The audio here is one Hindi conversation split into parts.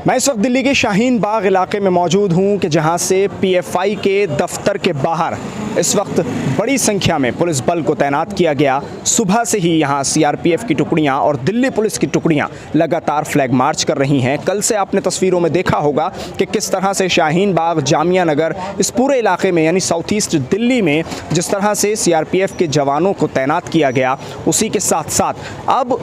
मैं इस वक्त दिल्ली के शाहीन बाग इलाके में मौजूद हूं कि जहां से पीएफआई के दफ्तर के बाहर इस वक्त बड़ी संख्या में पुलिस बल को तैनात किया गया। सुबह से ही यहां सीआरपीएफ की टुकड़ियां और दिल्ली पुलिस की टुकड़ियां लगातार फ्लैग मार्च कर रही हैं। कल से आपने तस्वीरों में देखा होगा कि किस तरह से शाहीन बाग, जामिया नगर, इस पूरे इलाके में यानी साउथ ईस्ट दिल्ली में जिस तरह से सीआरपीएफ के जवानों को तैनात किया गया, उसी के साथ साथ अब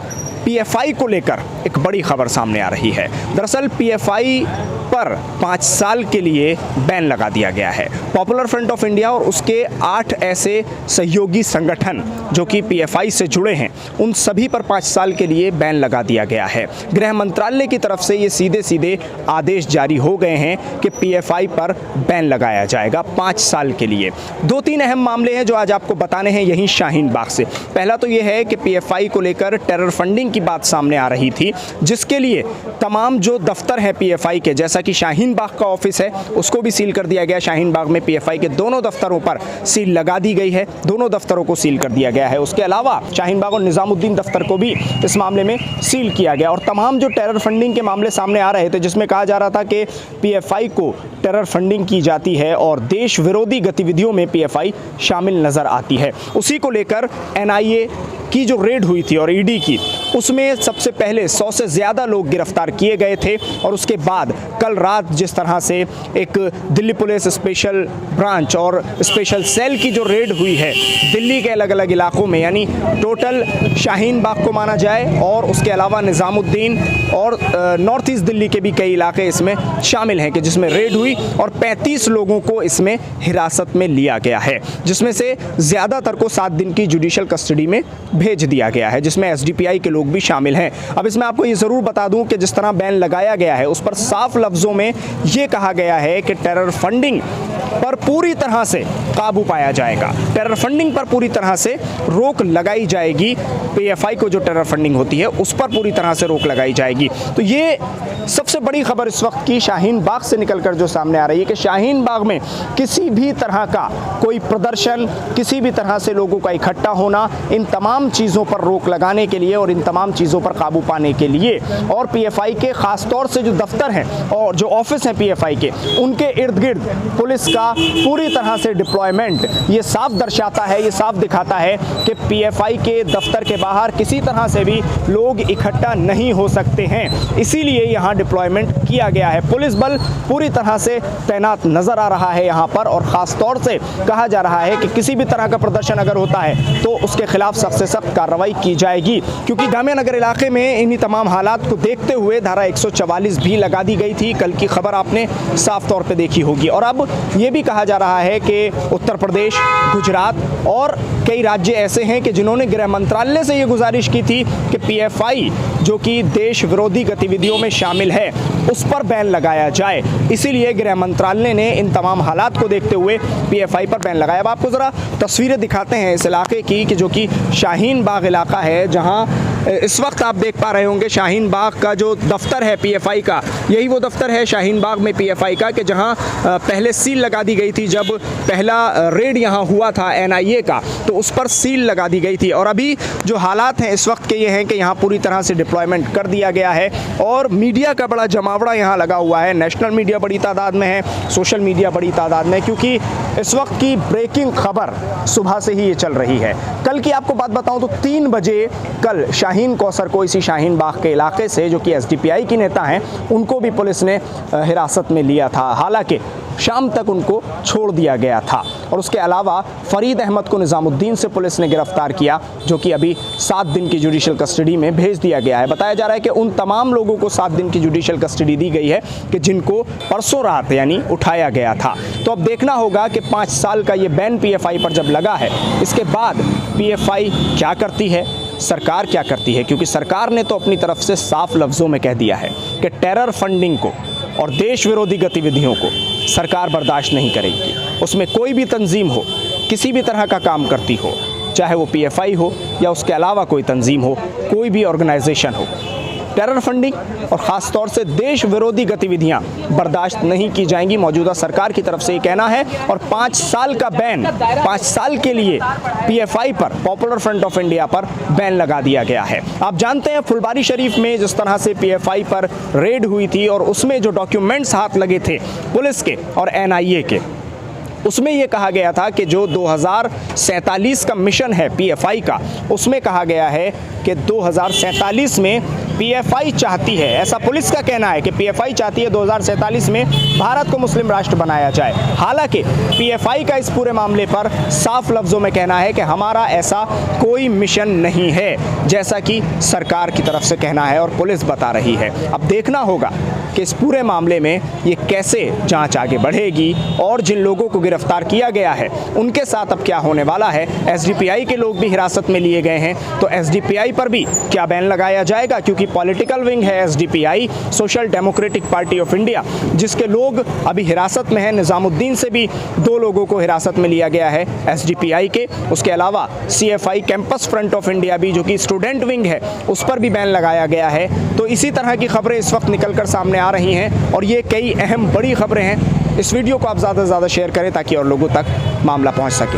पीएफआई को लेकर एक बड़ी खबर सामने आ रही है। दरअसल पीएफआई पर 5 साल के लिए बैन लगा दिया गया है। पॉपुलर फ्रंट ऑफ इंडिया और उसके 8 ऐसे सहयोगी संगठन जो कि पीएफआई से जुड़े हैं, उन सभी पर 5 साल के लिए बैन लगा दिया गया है। गृह मंत्रालय की तरफ से ये सीधे सीधे आदेश जारी हो गए हैं कि पीएफआई पर बैन लगाया जाएगा 5 साल के लिए। 2-3 अहम मामले हैं जो आज आपको बताने हैं यहीं शाहीन बाग से। पहला तो ये है कि पीएफआई को लेकर टेरर फंडिंग की बात सामने आ रही थी, जिसके लिए तमाम जो दफ्तर हैं पीएफआई के, जैसा कि शाहीन बाग का ऑफिस है उसको भी सील कर दिया गया। शाहीन बाग में पीएफआई के दोनों दफ्तरों पर सील लगा दी गई है, दोनों दफ्तरों को सील कर दिया गया है। उसके अलावा शाहीन बाग और निजामुद्दीन दफ्तर को भी इस मामले में सील किया गया। और तमाम जो टेरर फंडिंग के मामले सामने आ रहे थे, जिसमें कहा जा रहा था कि पीएफआई को टेरर फंडिंग की जाती है और देश विरोधी गतिविधियों में पीएफआई शामिल नजर आती है, उसी को लेकर एनआईए की जो रेड हुई थी और ईडी की, उसमें सबसे पहले 100 से ज़्यादा लोग गिरफ्तार किए गए थे। और उसके बाद कल रात जिस तरह से एक दिल्ली पुलिस स्पेशल ब्रांच और स्पेशल सेल की जो रेड हुई है दिल्ली के अलग अलग इलाकों में, यानी टोटल शाहीन बाग को माना जाए और उसके अलावा निज़ामुद्दीन और नॉर्थ ईस्ट दिल्ली के भी कई इलाके इसमें शामिल हैं, कि जिसमें रेड हुई और 35 लोगों को इसमें हिरासत में लिया गया है, जिसमें से ज़्यादातर को 7 दिन की जुडिशल कस्टडी में भेज दिया गया है, जिसमें एसडीपीआई के लोग भी शामिल हैं। अब इसमें आपको ये ज़रूर बता दूं कि जिस तरह बैन लगाया गया है उस पर साफ लफ्ज़ों में ये कहा गया है कि टेरर फंडिंग पर पूरी तरह से काबू पाया जाएगा, टेरर फंडिंग पर पूरी तरह से रोक लगाई जाएगी। पीएफआई को जो टेरर फंडिंग होती है उस पर पूरी तरह से रोक लगाई जाएगी। तो ये सबसे बड़ी खबर इस वक्त की शाहीन बाग से निकलकर जो सामने आ रही है कि शाहीन बाग में किसी भी तरह का कोई प्रदर्शन, किसी भी तरह से लोगों का इकट्ठा होना, इन तमाम चीज़ों पर रोक लगाने के लिए और इन तमाम चीज़ों पर काबू पाने के लिए, और पीएफआई के ख़ास तौर से जो दफ्तर हैं और जो ऑफिस हैं पीएफआई के, उनके इर्द गिर्द पुलिस का पूरी तरह से डिप्लॉयमेंट ये साफ दर्शाता है, ये साफ दिखाता है कि पीएफआई के दफ्तर के बाहर किसी तरह से भी लोग इकट्ठा नहीं हो सकते हैं। इसीलिए यहाँ डिप्लॉयमेंट किया गया है। पुलिस बल पूरी तरह से तैनात नजर आ रहा है यहाँ पर, और ख़ास तौर से कहा जा रहा है कि किसी भी तरह का प्रदर्शन अगर होता है तो उसके खिलाफ सख्त से सख्त कार्रवाई की जाएगी, क्योंकि जामिया नगर इलाके में इन्हीं तमाम हालात को देखते हुए धारा 144 भी लगा दी गई थी। कल की खबर आपने साफ तौर पे देखी होगी। और अब ये भी कहा जा रहा है कि उत्तर प्रदेश, गुजरात और कई राज्य ऐसे हैं कि जिन्होंने गृह मंत्रालय से ये गुजारिश की थी कि पीएफआई जो कि देश विरोधी गतिविधियों में शामिल है उस पर बैन लगाया जाए। इसीलिए गृह मंत्रालय ने इन तमाम हालात को देखते हुए पीएफआई पर बैन लगाया। अब आपको ज़रा तस्वीरें दिखाते हैं इस इलाके की, कि जो कि शाहीन बाग इलाका है, जहां इस वक्त आप देख पा रहे होंगे शाहीन बाग का जो दफ्तर है पीएफआई का, यही वो दफ्तर है शाहीन बाग में पीएफआई का, कि जहां पहले सील लगा दी गई थी। जब पहला रेड यहां हुआ था एनआईए का, तो उस पर सील लगा दी गई थी। और अभी जो हालात हैं इस वक्त के ये हैं कि यहाँ पूरी तरह से डिप्लॉयमेंट कर दिया गया है और मीडिया का बड़ा जमावड़ा यहाँ लगा हुआ है। नेशनल मीडिया बड़ी तादाद में है, सोशल मीडिया बड़ी तादाद में, क्योंकि इस वक्त की ब्रेकिंग खबर सुबह से ही ये चल रही है। कल की आपको बात बताऊं तो 3 बजे कल शाहीन कौसर को इसी शाहीन बाग के इलाके से, जो कि एसडीपीआई की नेता हैं, उनको भी पुलिस ने हिरासत में लिया था। हालांकि शाम तक उनको छोड़ दिया गया था। और उसके अलावा फरीद अहमद को निज़ामुद्दीन से पुलिस ने गिरफ्तार किया, जो कि अभी 7 दिन की जुडिशल कस्टडी में भेज दिया गया है। बताया जा रहा है कि उन तमाम लोगों को 7 दिन की जुडिशल कस्टडी दी गई है कि जिनको परसों रात यानी उठाया गया था। तो अब देखना होगा कि 5 साल का ये बैन पीएफआई पर जब लगा है, इसके बाद पीएफआई क्या करती है, सरकार क्या करती है, क्योंकि सरकार ने तो अपनी तरफ से साफ लफ्ज़ों में कह दिया है कि टेरर फंडिंग को और देश विरोधी गतिविधियों को सरकार बर्दाश्त नहीं करेगी। उसमें कोई भी तंजीम हो, किसी भी तरह का काम करती हो, चाहे वो पीएफआई हो या उसके अलावा कोई तंजीम हो, कोई भी ऑर्गेनाइजेशन हो, टेरर फंडिंग और ख़ास तौर से देश विरोधी गतिविधियां बर्दाश्त नहीं की जाएंगी। मौजूदा सरकार की तरफ से ये कहना है और 5 साल का बैन, 5 साल के लिए पीएफआई पर, पॉपुलर फ्रंट ऑफ इंडिया पर बैन लगा दिया गया है। आप जानते हैं फुलबारी शरीफ में जिस तरह से पीएफआई पर रेड हुई थी और उसमें जो डॉक्यूमेंट्स हाथ लगे थे पुलिस के और एनआईए के, उसमें यह कहा गया था कि जो 2047 का मिशन है पीएफआई का, उसमें कहा गया है कि 2047 में पीएफआई चाहती है, ऐसा पुलिस का कहना है कि पीएफआई चाहती है 2047 में भारत को मुस्लिम राष्ट्र बनाया जाए। हालांकि पीएफआई का इस पूरे मामले पर साफ लफ्ज़ों में कहना है कि हमारा ऐसा कोई मिशन नहीं है, जैसा कि सरकार की तरफ से कहना है और पुलिस बता रही है। अब देखना होगा कि इस पूरे मामले में ये कैसे जांच आगे बढ़ेगी और जिन लोगों को गिरफ्तार किया गया है उनके साथ अब क्या होने वाला है। एसडीपीआई के लोग भी हिरासत में लिए गए हैं, तो एसडीपीआई पर भी क्या बैन लगाया जाएगा, क्योंकि पॉलिटिकल विंग है SDPI, social democratic party of India, जिसके लोग अभी हिरासत में हैं। निजामुद्दीन से भी 2 लोगों को हिरासत में लिया गया है एसडीपीआई के। उसके अलावा CFI campus front of India भी, जो कि स्टूडेंट विंग है, उस पर भी बैन लगाया गया है। तो इसी तरह की खबरें इस वक्त निकलकर सामने आ रही हैं और ये कई अहम बड़ी खबरें हैं। इस वीडियो को आप ज़्यादा से ज़्यादा शेयर करें ताकि और लोगों तक मामला पहुंच सके।